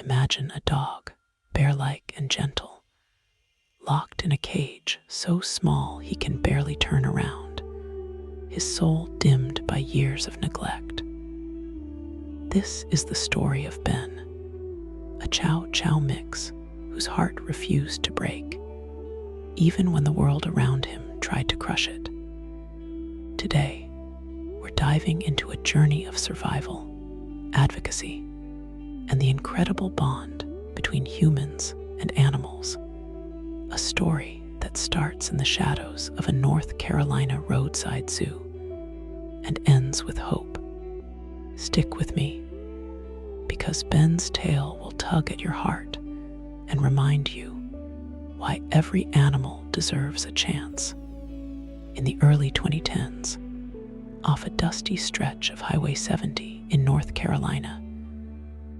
Imagine a dog, bear-like and gentle, locked in a cage so small he can barely turn around, his soul dimmed by years of neglect. This is the story of Ben, a Chow Chow mix whose heart refused to break, even when the world around him tried to crush it. Today, we're diving into a journey of survival, advocacy, and the incredible bond between humans and animals. A story that starts in the shadows of a North Carolina roadside zoo and ends with hope. Stick with me, because Ben's tale will tug at your heart and remind you why every animal deserves a chance. In the early 2010s, off a dusty stretch of Highway 70 in North Carolina,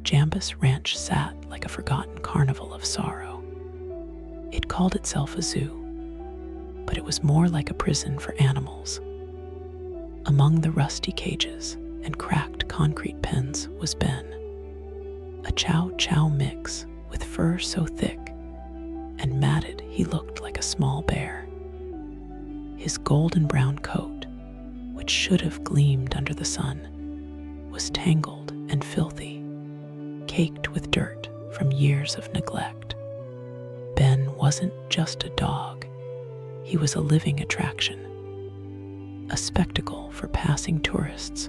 Jambus Ranch sat like a forgotten carnival of sorrow. It called itself a zoo, but it was more like a prison for animals. Among the rusty cages and cracked concrete pens was Ben, a Chow Chow mix with fur so thick and matted he looked like a small bear. His golden brown coat, which should have gleamed under the sun, was tangled and filthy, caked with dirt from years of neglect. Ben wasn't just a dog, he was a living attraction, a spectacle for passing tourists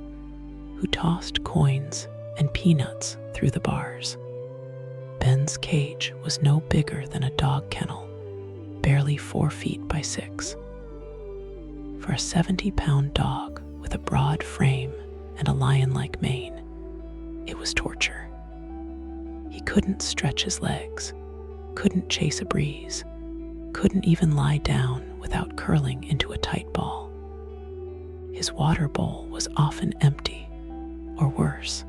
who tossed coins and peanuts through the bars. Ben's cage was no bigger than a dog kennel, barely 4 feet by 6. For a 70-pound dog with a broad frame and a lion-like mane, it was torture. He couldn't stretch his legs, couldn't chase a breeze, couldn't even lie down without curling into a tight ball. His water bowl was often empty, or worse,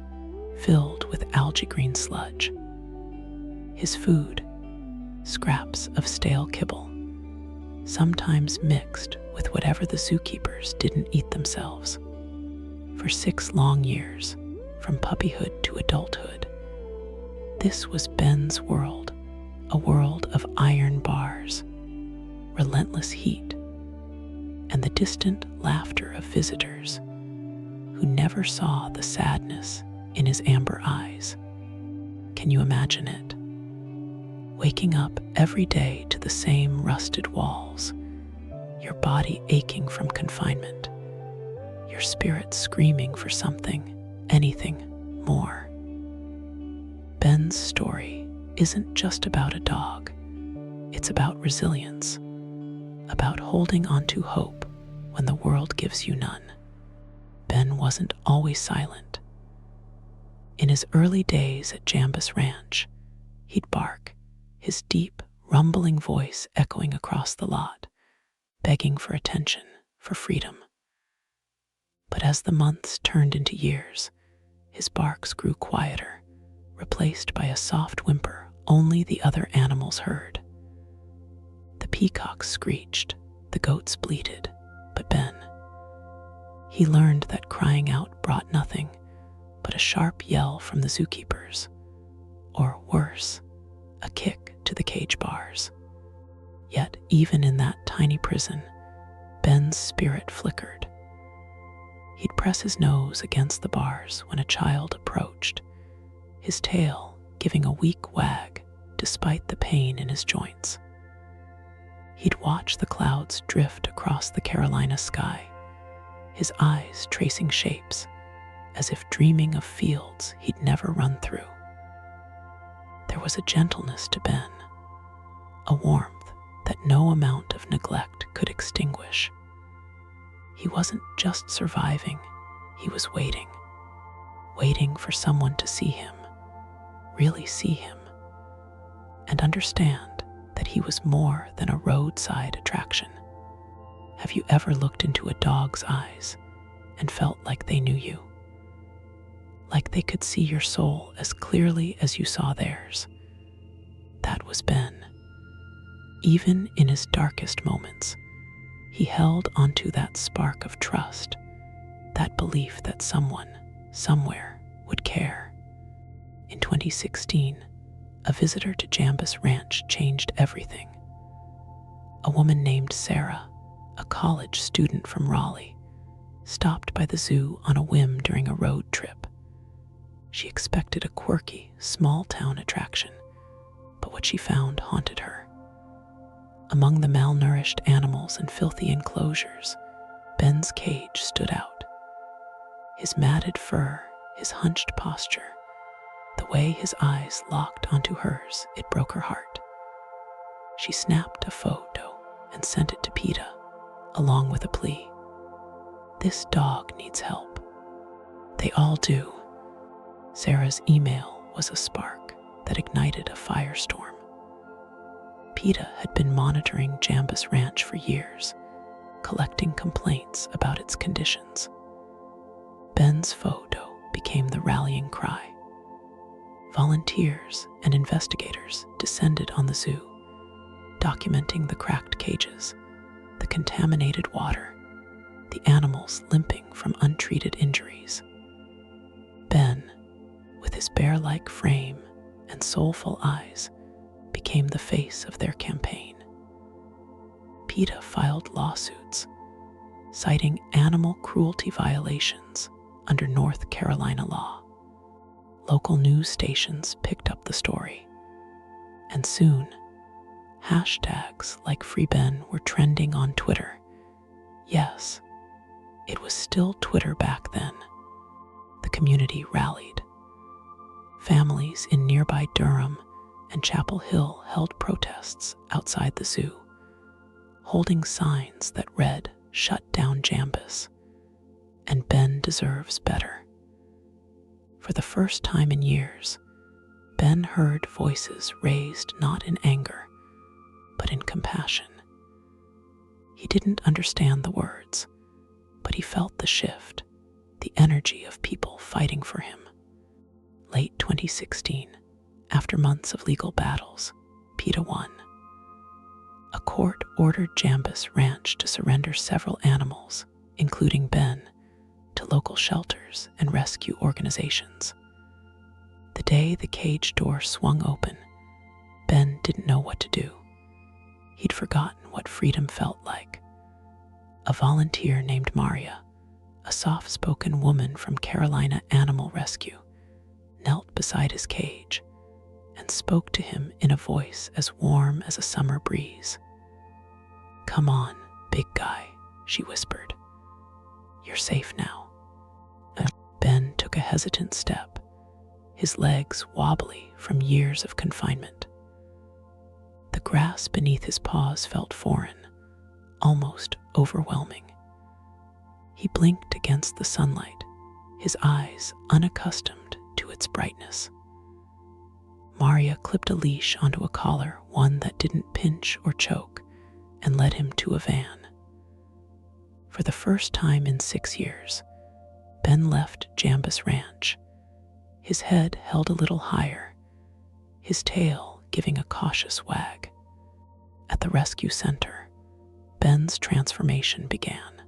filled with algae green sludge. His food, scraps of stale kibble, sometimes mixed with whatever the zookeepers didn't eat themselves. For 6 long years, from puppyhood to adulthood, this was Ben's world, a world of iron bars, relentless heat, and the distant laughter of visitors who never saw the sadness in his amber eyes. Can you imagine it? Waking up every day to the same rusted walls, your body aching from confinement, your spirit screaming for something, anything more. Ben's story isn't just about a dog, it's about resilience, about holding on to hope when the world gives you none. Ben wasn't always silent. In his early days at Jambus Ranch, he'd bark, his deep, rumbling voice echoing across the lot, begging for attention, for freedom. But as the months turned into years, his barks grew quieter, replaced by a soft whimper only the other animals heard. The peacocks screeched, the goats bleated, but Ben, he learned that crying out brought nothing but a sharp yell from the zookeepers, or worse, a kick to the cage bars. Yet even in that tiny prison, Ben's spirit flickered. He'd press his nose against the bars when a child approached, his tail giving a weak wag despite the pain in his joints. He'd watch the clouds drift across the Carolina sky, his eyes tracing shapes as if dreaming of fields he'd never run through. There was a gentleness to Ben, a warmth that no amount of neglect could extinguish. He wasn't just surviving, he was waiting for someone to see him, really see him, and understand that he was more than a roadside attraction. Have you ever looked into a dog's eyes and felt like they knew you? Like they could see your soul as clearly as you saw theirs? That was Ben. Even in his darkest moments, he held onto that spark of trust, that belief that someone, somewhere, would care. In 2016, a visitor to Jambus Ranch changed everything. A woman named Sarah, a college student from Raleigh, stopped by the zoo on a whim during a road trip. She expected a quirky, small-town attraction, but what she found haunted her. Among the malnourished animals and filthy enclosures, Ben's cage stood out. His matted fur, his hunched posture, the way his eyes locked onto hers, it broke her heart. She snapped a photo and sent it to PETA, along with a plea. "This dog needs help." "They all do." Sarah's email was a spark that ignited a firestorm. PETA had been monitoring Jambus Ranch for years, collecting complaints about its conditions. Ben's photo became the rallying cry. Volunteers and investigators descended on the zoo, documenting the cracked cages, the contaminated water, the animals limping from untreated injuries. Ben, with his bear-like frame and soulful eyes, became the face of their campaign. PETA filed lawsuits, citing animal cruelty violations under North Carolina law. Local news stations picked up the story, and soon, hashtags like Free Ben were trending on Twitter. Yes, it was still Twitter back then. The community rallied. Families in nearby Durham and Chapel Hill held protests outside the zoo, holding signs that read, "Shut down Jambus," and "Ben deserves better." For the first time in years, Ben heard voices raised not in anger, but in compassion. He didn't understand the words, but he felt the shift, the energy of people fighting for him. Late 2016, after months of legal battles, PETA won. A court ordered Jambus Ranch to surrender several animals, including Ben, to local shelters and rescue organizations. The day the cage door swung open, Ben didn't know what to do. He'd forgotten what freedom felt like. A volunteer named Maria, a soft-spoken woman from Carolina Animal Rescue, knelt beside his cage and spoke to him in a voice as warm as a summer breeze. "Come on, big guy," she whispered. "You're safe now." Ben took a hesitant step, his legs wobbly from years of confinement. The grass beneath his paws felt foreign, almost overwhelming. He blinked against the sunlight, his eyes unaccustomed to its brightness. Maria clipped a leash onto a collar, one that didn't pinch or choke, and led him to a van. For the first time in 6 years, Ben left Jambus Ranch, his head held a little higher, his tail giving a cautious wag. At the rescue center, Ben's transformation began.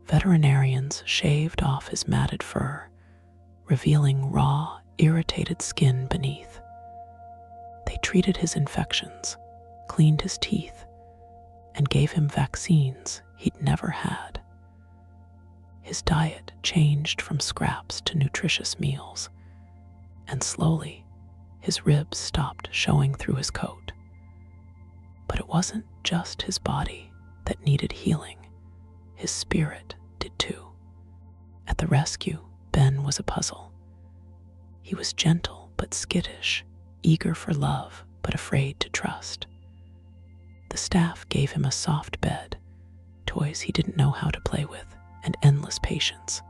Veterinarians shaved off his matted fur, revealing raw, irritated skin beneath. They treated his infections, cleaned his teeth, and gave him vaccines he'd never had. His diet changed from scraps to nutritious meals, and slowly, his ribs stopped showing through his coat. But it wasn't just his body that needed healing. His spirit did too. At the rescue, Ben was a puzzle. He was gentle but skittish, eager for love but afraid to trust. The staff gave him a soft bed, toys he didn't know how to play with, and endless patience.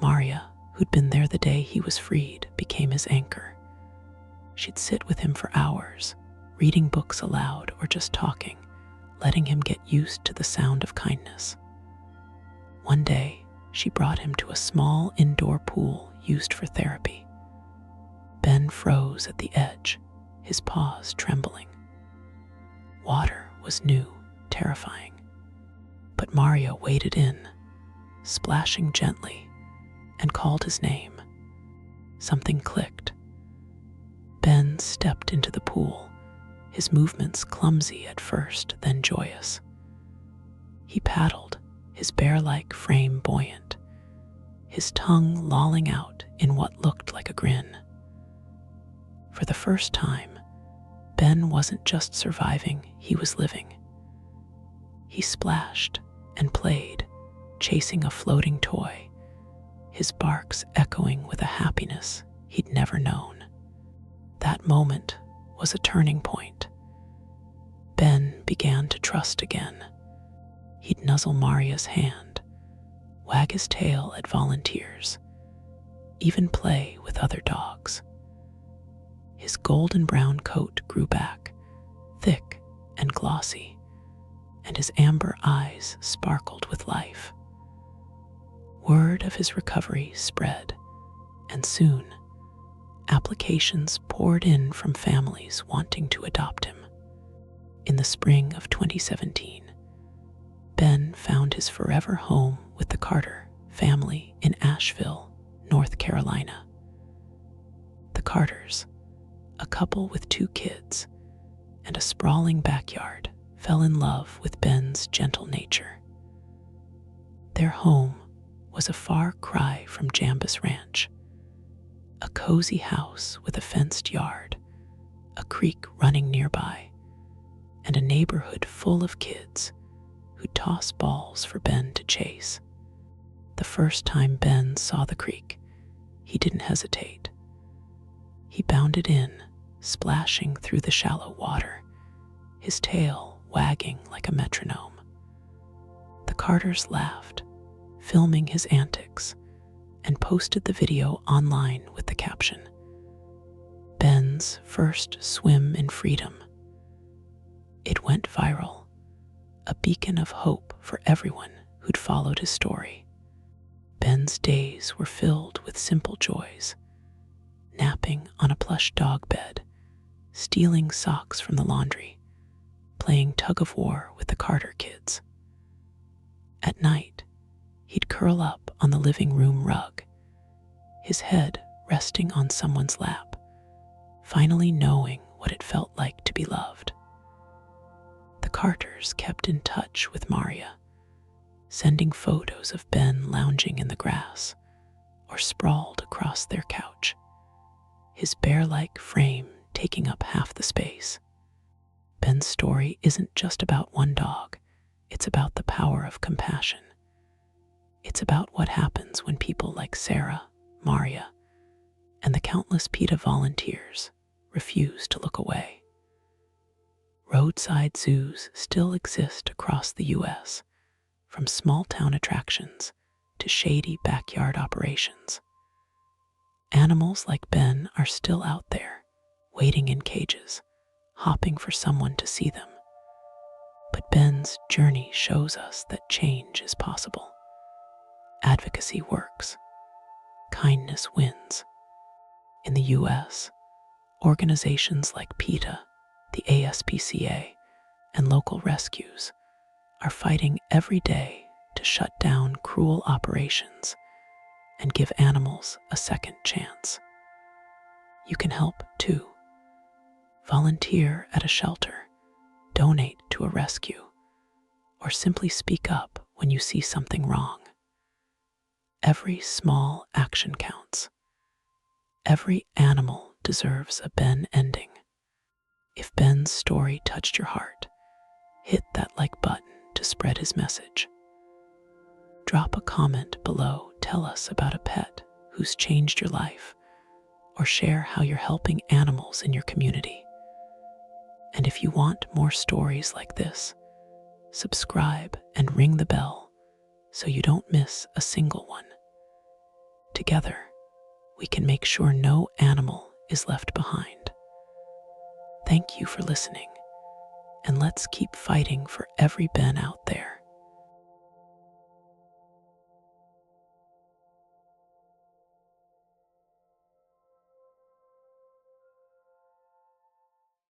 Maria, who'd been there the day he was freed, became his anchor. She'd sit with him for hours, reading books aloud or just talking, letting him get used to the sound of kindness. One day, she brought him to a small indoor pool used for therapy. Ben froze at the edge, his paws trembling. Water was new, terrifying, but Maria waded in, splashing gently, and called his name. Something clicked. Ben stepped into the pool, his movements clumsy at first, then joyous. He paddled, his bear-like frame buoyant, his tongue lolling out in what looked like a grin. For the first time, Ben wasn't just surviving, he was living. He splashed and played, chasing a floating toy, his barks echoing with a happiness he'd never known. That moment was a turning point. Ben began to trust again. He'd nuzzle Maria's hand, wag his tail at volunteers, even play with other dogs. His golden brown coat grew back, thick and glossy, and his amber eyes sparkled with life. Word of his recovery spread, and soon, applications poured in from families wanting to adopt him. In the spring of 2017, Ben found his forever home with the Carter family in Asheville, North Carolina. The Carters, a couple with 2 kids and a sprawling backyard, fell in love with Ben's gentle nature. Their home was a far cry from Jambus Ranch, a cozy house with a fenced yard, a creek running nearby, and a neighborhood full of kids who'd toss balls for Ben to chase. The first time Ben saw the creek, he didn't hesitate. He bounded in, splashing through the shallow water, his tail wagging like a metronome. The Carters laughed, filming his antics, and posted the video online with the caption, "Ben's first swim in freedom." It went viral, a beacon of hope for everyone who'd followed his story. Ben's days were filled with simple joys, napping on a plush dog bed, stealing socks from the laundry, playing tug-of-war with the Carter kids. At night, he'd curl up on the living room rug, his head resting on someone's lap, finally knowing what it felt like to be loved. The Carters kept in touch with Maria, sending photos of Ben lounging in the grass or sprawled across their couch, his bear-like frame taking up half the space. Ben's story isn't just about one dog, it's about the power of compassion. It's about what happens when people like Sarah, Maria, and the countless PETA volunteers refuse to look away. Roadside zoos still exist across the U.S., from small-town attractions to shady backyard operations. Animals like Ben are still out there, waiting in cages, hopping for someone to see them. But Ben's journey shows us that change is possible. Advocacy works. Kindness wins. In the U.S., organizations like PETA, the ASPCA, and local rescues are fighting every day to shut down cruel operations and give animals a second chance. You can help too. Volunteer at a shelter, donate to a rescue, or simply speak up when you see something wrong. Every small action counts. Every animal deserves a Ben ending. If Ben's story touched your heart, hit that like button to spread his message. Drop a comment below, tell us about a pet who's changed your life, or share how you're helping animals in your community. And if you want more stories like this, subscribe and ring the bell so you don't miss a single one. Together, we can make sure no animal is left behind. Thank you for listening, and let's keep fighting for every Ben out there.